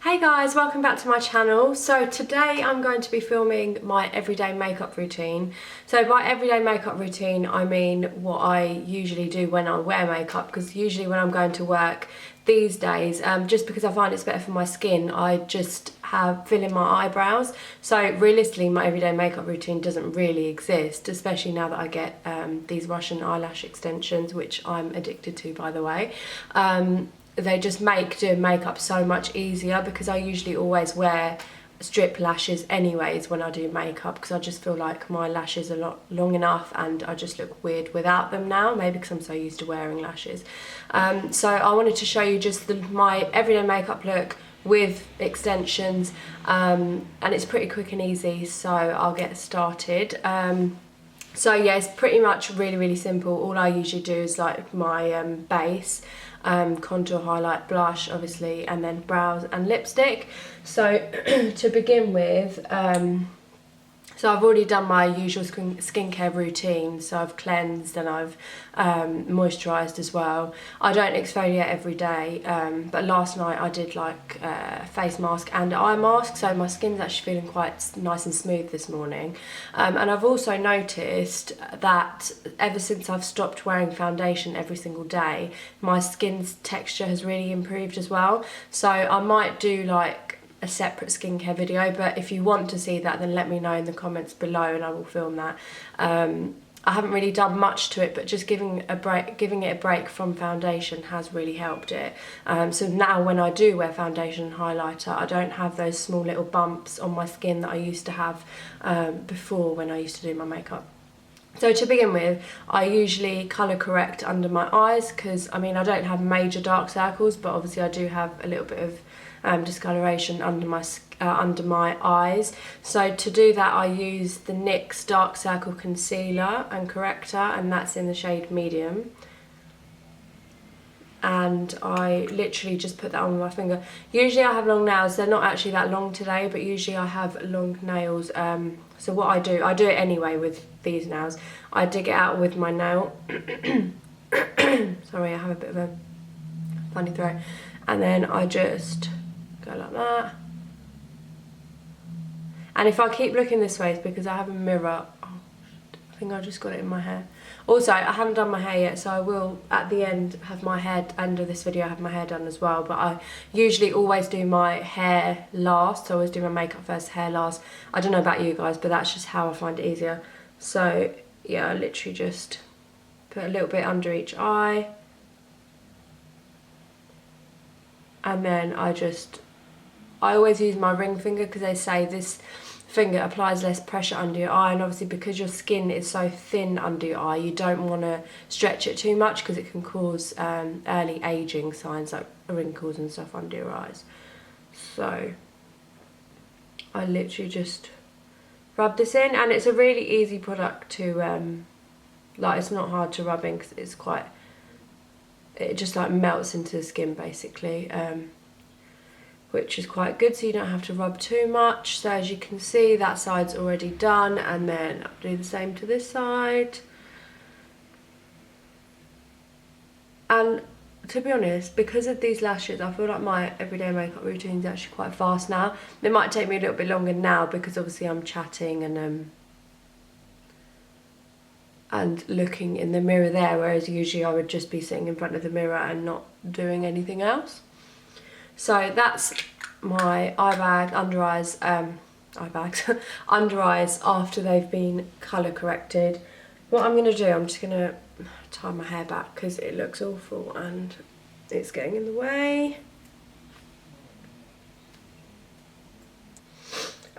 Hey guys, welcome back to my channel. So today I'm going to be filming my everyday makeup routine. So by everyday makeup routine I mean what I usually do when I wear makeup, because usually when I'm going to work these days, just because I find it's better for my skin, I just fill in my eyebrows. So realistically my everyday makeup routine doesn't really exist, especially now that I get these Russian eyelash extensions, which I'm addicted to, by the way. They just make doing makeup so much easier, because I usually always wear strip lashes anyways when I do makeup, because I just feel like my lashes are not long enough and I just look weird without them now, maybe because I'm so used to wearing lashes. So I wanted to show you just my everyday makeup look with extensions, and it's pretty quick and easy, so I'll get started. So yeah, it's pretty much really simple. All I usually do is like my base, contour, highlight, blush obviously, and then brows and lipstick. So to begin with, so I've already done my usual skincare routine. So I've cleansed and I've moisturised as well. I don't exfoliate every day, but last night I did like a face mask and eye mask, so my skin's actually feeling quite nice and smooth this morning. And I've also noticed that ever since I've stopped wearing foundation every single day, my skin's texture has really improved as well. So I might do like a separate skincare video, but if you want to see that, then let me know in the comments below and I will film that. I haven't really done much to it, but just giving it a break from foundation has really helped it. So now when I do wear foundation and highlighter, I don't have those small little bumps on my skin that I used to have before when I used to do my makeup. So to begin with, I usually colour correct under my eyes, because I mean I don't have major dark circles, but obviously I do have a little bit of discoloration under my eyes. So to do that I use the NYX Dark Circle Concealer and Corrector, and that's in the shade Medium. And I literally just put that on with my finger. Usually I have long nails, they're not actually that long today, but usually I have long nails. So what I do it anyway with these nails. I dig it out with my nail. Sorry, I have a bit of a funny throat. And then I just go like that. And if I keep looking this way, it's because I have a mirror. Oh, I think I just got it in my hair. Also, I haven't done my hair yet, so I will at the end have my hair, end of this video, have my hair done as well. But I usually always do my hair last, so I always do my makeup first, hair last. I don't know about you guys, but that's just how I find it easier. So yeah, I literally just put a little bit under each eye. And then I always use my ring finger, because they say this finger applies less pressure under your eye, and obviously because your skin is so thin under your eye, you don't want to stretch it too much, because it can cause early aging signs like wrinkles and stuff under your eyes. So I literally just rub this in, and it's a really easy product to like, it's not hard to rub in, because it's quite, it just like melts into the skin basically, which is quite good, so you don't have to rub too much. So as you can see, that side's already done, and then I'll do the same to this side. And to be honest, because of these lashes, I feel like my everyday makeup routine is actually quite fast now. It might take me a little bit longer now, because obviously I'm chatting and looking in the mirror there, whereas usually I would just be sitting in front of the mirror and not doing anything else. So that's my eye bag, under eyes, under eyes after they've been colour corrected. What I'm going to do, I'm just going to tie my hair back because it looks awful and it's getting in the way.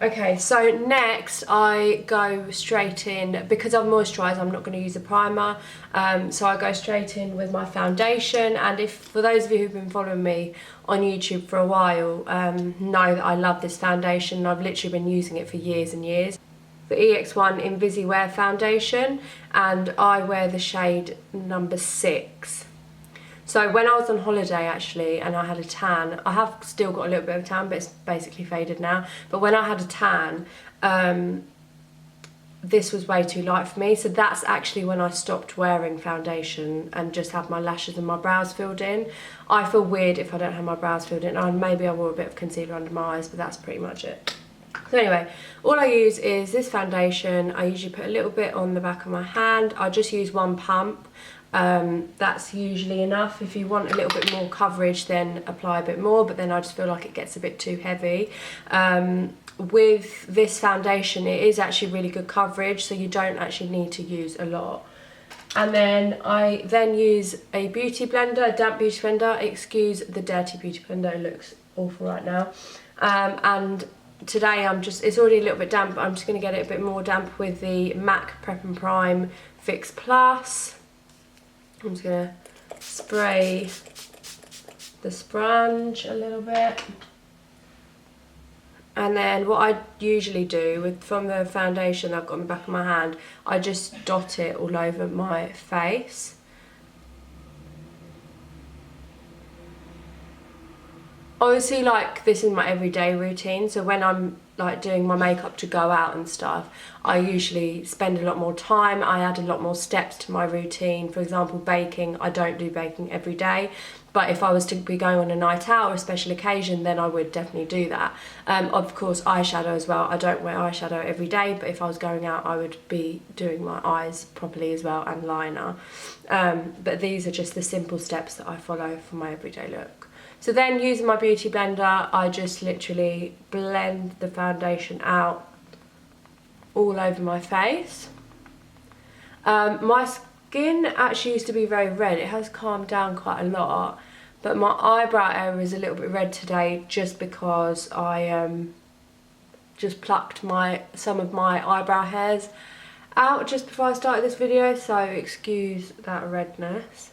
Okay, so next I go straight in, because I've moisturised, I'm not going to use a primer, so I go straight in with my foundation. And if, for those of you who've been following me on YouTube for a while, know that I love this foundation. I've literally been using it for years and years. The EX1 Invisiwear foundation, and I wear the shade number 6. So when I was on holiday actually and I had a tan, I have still got a little bit of a tan, but it's basically faded now. But when I had a tan, this was way too light for me. So that's actually when I stopped wearing foundation and just have my lashes and my brows filled in. I feel weird if I don't have my brows filled in, and maybe I wore a bit of concealer under my eyes, but that's pretty much it. So anyway, all I use is this foundation. I usually put a little bit on the back of my hand. I just use one pump. That's usually enough. If you want a little bit more coverage, then apply a bit more, but then I just feel like it gets a bit too heavy. With this foundation, it is actually really good coverage, so you don't actually need to use a lot. And then I then use a beauty blender, a damp beauty blender. Excuse the dirty beauty blender, it looks awful right now. And today it's already a little bit damp, but I'm just going to get it a bit more damp with the MAC Prep and Prime Fix Plus. I'm just going to spray the sponge a little bit. And then what I usually do from the foundation I've got on the back of my hand, I just dot it all over my face. Obviously, like, this is my everyday routine, so when I'm like doing my makeup to go out and stuff, I usually spend a lot more time. I add a lot more steps to my routine. For example, baking, I don't do baking every day, but if I was to be going on a night out or a special occasion, then I would definitely do that. Of course, eyeshadow as well. I don't wear eyeshadow every day, but if I was going out, I would be doing my eyes properly as well, and liner. But these are just the simple steps that I follow for my everyday look. So then, using my beauty blender, I just literally blend the foundation out all over my face. My skin actually used to be very red. It has calmed down quite a lot, but my eyebrow area is a little bit red today just because I just plucked some of my eyebrow hairs out just before I started this video, so excuse that redness.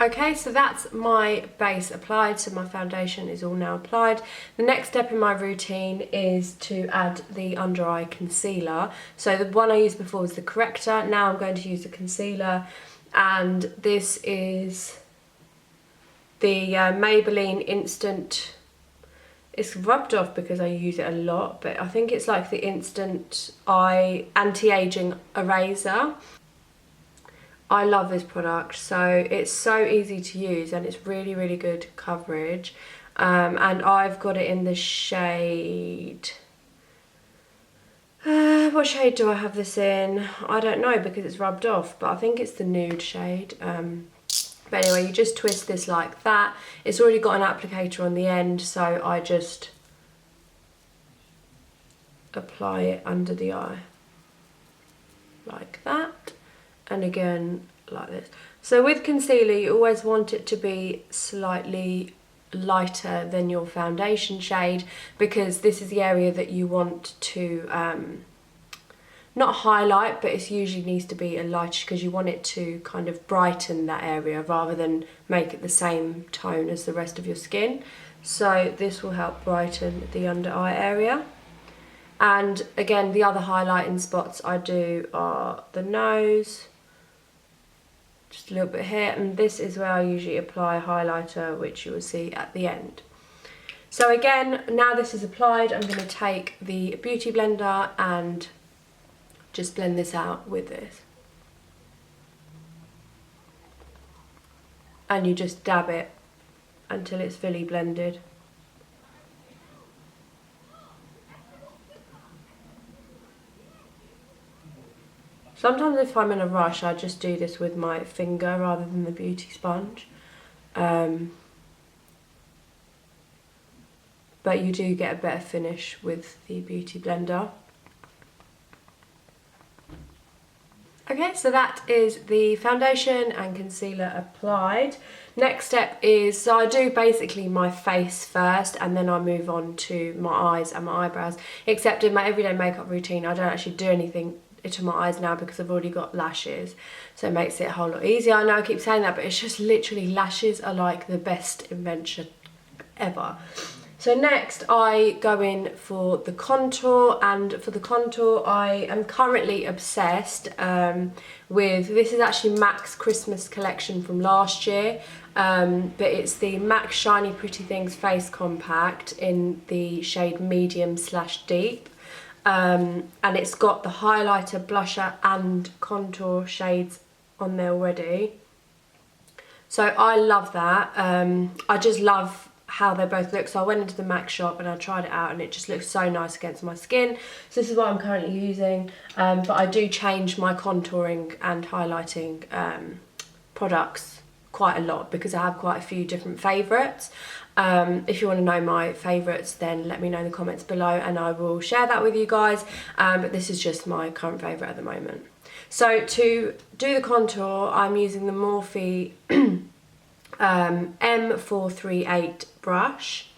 Okay, so that's my base applied, so my foundation is all now applied. The next step in my routine is to add the under eye concealer. So the one I used before was the corrector, now I'm going to use the concealer, and this is the Maybelline Instant. It's rubbed off because I use it a lot, but I think it's like the Instant Eye Anti-Aging Eraser. I love this product, so it's so easy to use and it's really, really good coverage. And I've got it in the shade... what shade do I have this in? I don't know because it's rubbed off, but I think it's the nude shade. But anyway, you just twist this like that. It's already got an applicator on the end, so I just apply it under the eye like that. And again like this. So with concealer, you always want it to be slightly lighter than your foundation shade, because this is the area that you want to not highlight, but it usually needs to be a lighter because you want it to kind of brighten that area rather than make it the same tone as the rest of your skin. So this will help brighten the under eye area. And again, the other highlighting spots I do are the nose, just a little bit here, and this is where I usually apply highlighter, which you will see at the end. So again, now this is applied, I'm going to take the beauty blender and just blend this out with this. And you just dab it until it's fully blended. Sometimes if I'm in a rush, I just do this with my finger rather than the beauty sponge. But you do get a better finish with the beauty blender. Okay, so that is the foundation and concealer applied. Next step is, so I do basically my face first and then I move on to my eyes and my eyebrows. Except in my everyday makeup routine, I don't actually do anything to my eyes now because I've already got lashes. So it makes it a whole lot easier. I know I keep saying that, but it's just literally lashes are like the best invention ever. So next I go in for the contour, and for the contour I am currently obsessed with, this is actually MAC's Christmas collection from last year, but it's the MAC Shiny Pretty Things Face Compact in the shade medium/deep, and it's got the highlighter, blusher and contour shades on there already. So I love that. I just love how they both look. So I went into the MAC shop and I tried it out and it just looks so nice against my skin. So this is what I'm currently using, but I do change my contouring and highlighting products quite a lot because I have quite a few different favourites. If you want to know my favourites, then let me know in the comments below and I will share that with you guys, but this is just my current favourite at the moment. So to do the contour, I'm using the Morphe M438 brush,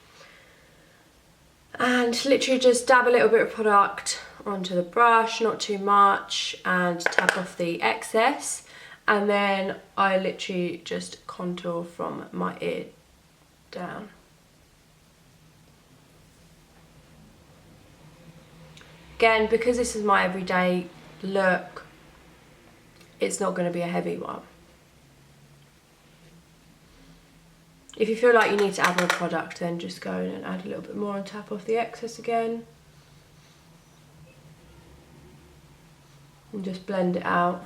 and literally just dab a little bit of product onto the brush, not too much, and tap off the excess, and then I literally just contour from my ear down. Again, because this is my everyday look, it's not going to be a heavy one. If you feel like you need to add more product, then just go in and add a little bit more and tap off the excess again. And just blend it out.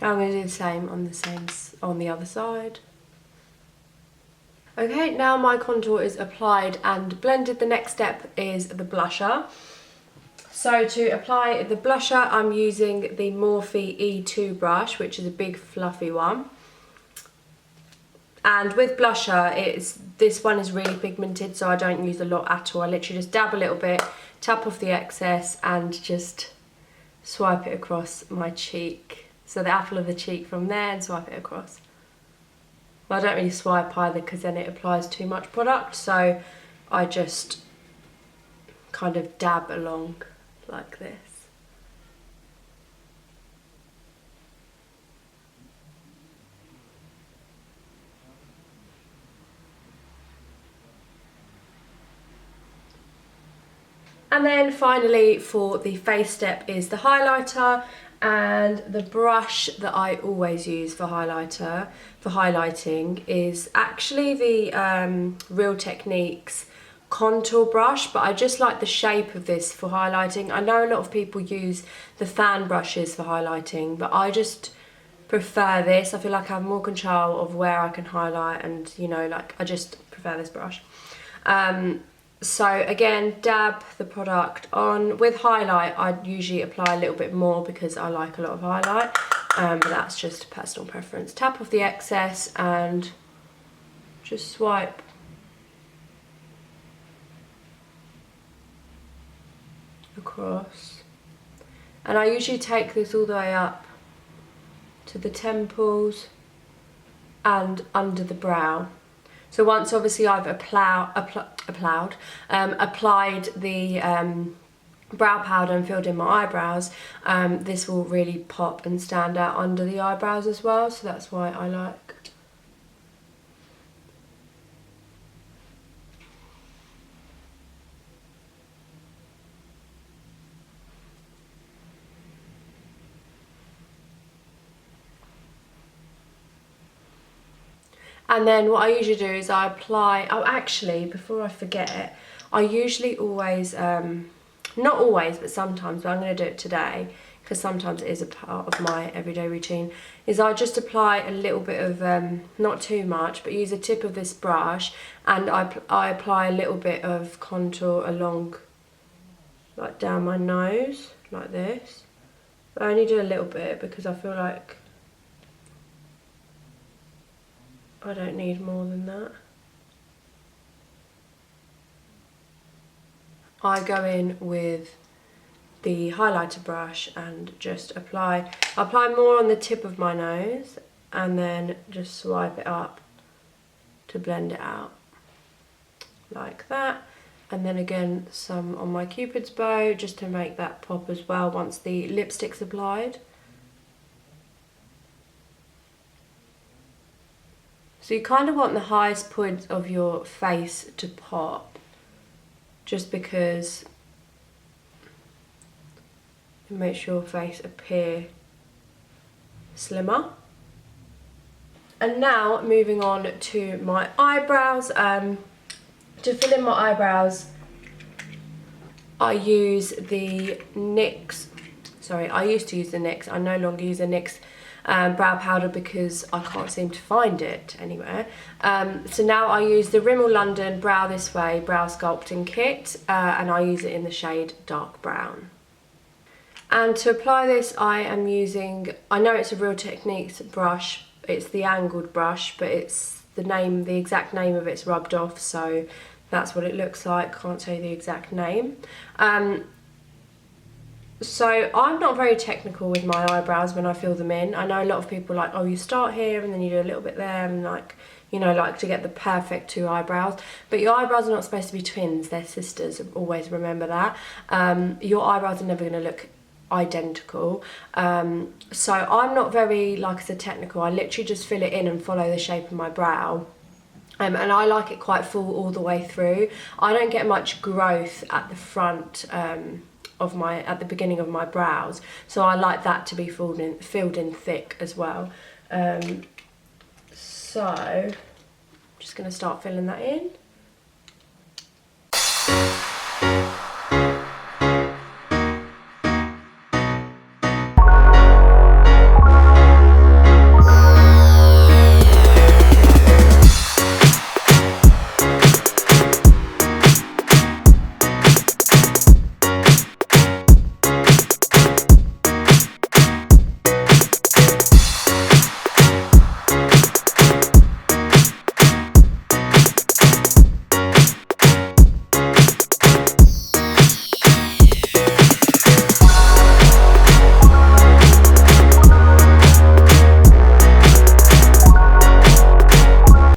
I'm going to do the same on the other side. Okay, now my contour is applied and blended. The next step is the blusher. So to apply the blusher, I'm using the Morphe E2 brush, which is a big fluffy one. And with blusher, this one is really pigmented, so I don't use a lot at all. I literally just dab a little bit, tap off the excess and just swipe it across my cheek. So the apple of the cheek from there and swipe it across. Well, I don't really swipe either because then it applies too much product, so I just kind of dab along like this. And then finally for the face step is the highlighter, and the brush that I always use for highlighting is actually the Real Techniques contour brush, but I just like the shape of this for highlighting. I know a lot of people use the fan brushes for highlighting, but I just prefer this. I feel like I have more control of where I can highlight, and you know, like I just prefer this brush. So again, dab the product on. With highlight, I usually apply a little bit more because I like a lot of highlight, but that's just personal preference. Tap off the excess and just swipe across. And I usually take this all the way up to the temples and under the brow. So once obviously I've applied the brow powder and filled in my eyebrows, this will really pop and stand out under the eyebrows as well, so that's why I like. And then what I usually do is I apply, oh actually, before I forget it, I usually always, not always, but sometimes, but I'm going to do it today, because sometimes it is a part of my everyday routine, is I just apply a little bit of, not too much, but use the tip of this brush, and I apply a little bit of contour along, like down my nose, like this. I only do a little bit because I feel like I don't need more than that. I go in with the highlighter brush and just apply more on the tip of my nose and then just swipe it up to blend it out like that, and then again some on my Cupid's bow just to make that pop as well once the lipstick's applied. So you kind of want the highest point of your face to pop, just because it makes your face appear slimmer. And now moving on to my eyebrows. To fill in my eyebrows, I use the NYX, I used to use the NYX, I no longer use the NYX brow powder because I can't seem to find it anywhere. So now I use the Rimmel London Brow This Way Brow Sculpting Kit, and I use it in the shade Dark Brown. And to apply this I am using, I know it's a Real Techniques brush, it's the angled brush, but it's the exact name of it's rubbed off, so that's what it looks like, can't tell you the exact name. So I'm not very technical with my eyebrows when I fill them in. I know a lot of people are like, oh, you start here and then you do a little bit there, and like, you know, like to get the perfect two eyebrows. But your eyebrows are not supposed to be twins, they're sisters, always remember that. Your eyebrows are never going to look identical. So I'm not very, like I said, technical. I literally just fill it in and follow the shape of my brow. And I like it quite full all the way through. I don't get much growth at the front at the beginning of my brows, so I like that to be filled in thick as well. So I'm just going to start filling that in.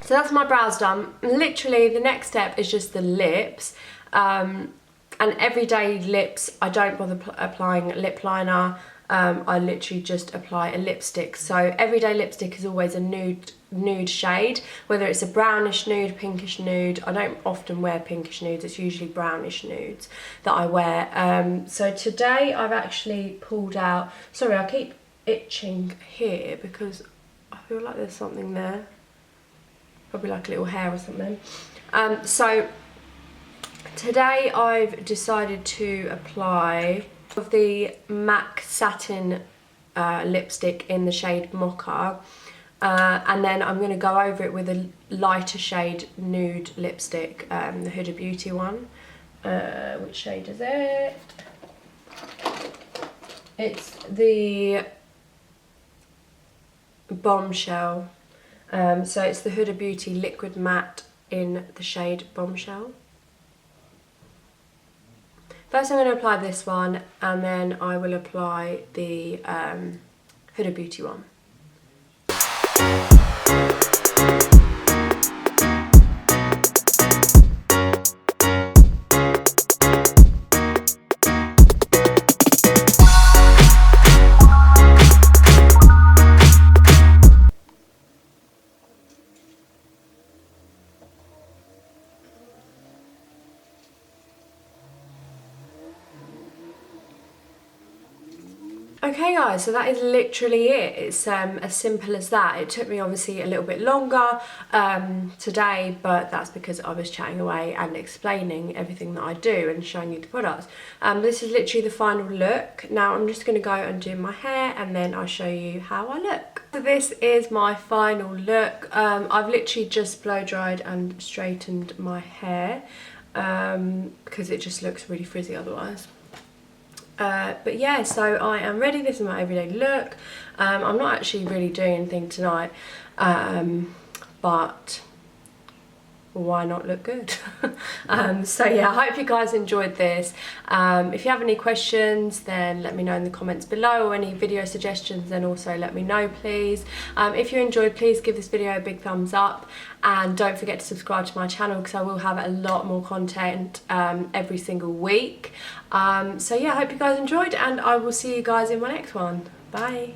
So that's my brows done. Literally the next step is just the lips. And everyday lips, I don't bother applying lip liner. I literally just apply a lipstick. So everyday lipstick is always a nude shade, whether it's a brownish nude, pinkish nude. I don't often wear pinkish nudes, it's usually brownish nudes that I wear. So today I've actually pulled out, sorry, I keep itching here because I feel like there's something there. Probably like a little hair or something. So today I've decided to apply the MAC Satin lipstick in the shade Mocha, and then I'm going to go over it with a lighter shade nude lipstick, the Huda Beauty one. Which shade is it? It's the Bombshell. So it's the Huda Beauty Liquid Matte in the shade Bombshell. First I'm going to apply this one, and then I will apply the Huda Beauty one. Okay guys, so that is literally it. It's as simple as that. It took me obviously a little bit longer today, but that's because I was chatting away and explaining everything that I do and showing you the products. This is literally the final look. Now I'm just going to go and do my hair, and then I'll show you how I look. So this is my final look. I've literally just blow dried and straightened my hair because it just looks really frizzy otherwise. But yeah, so I am ready. This is my everyday look. I'm not actually really doing anything tonight, but why not look good? So yeah, I hope you guys enjoyed this. If you have any questions, then let me know in the comments below, or any video suggestions, then also let me know, please. If you enjoyed, please give this video a big thumbs up, and don't forget to subscribe to my channel, because I will have a lot more content every single week. So yeah, I hope you guys enjoyed, and I will see you guys in my next one. Bye.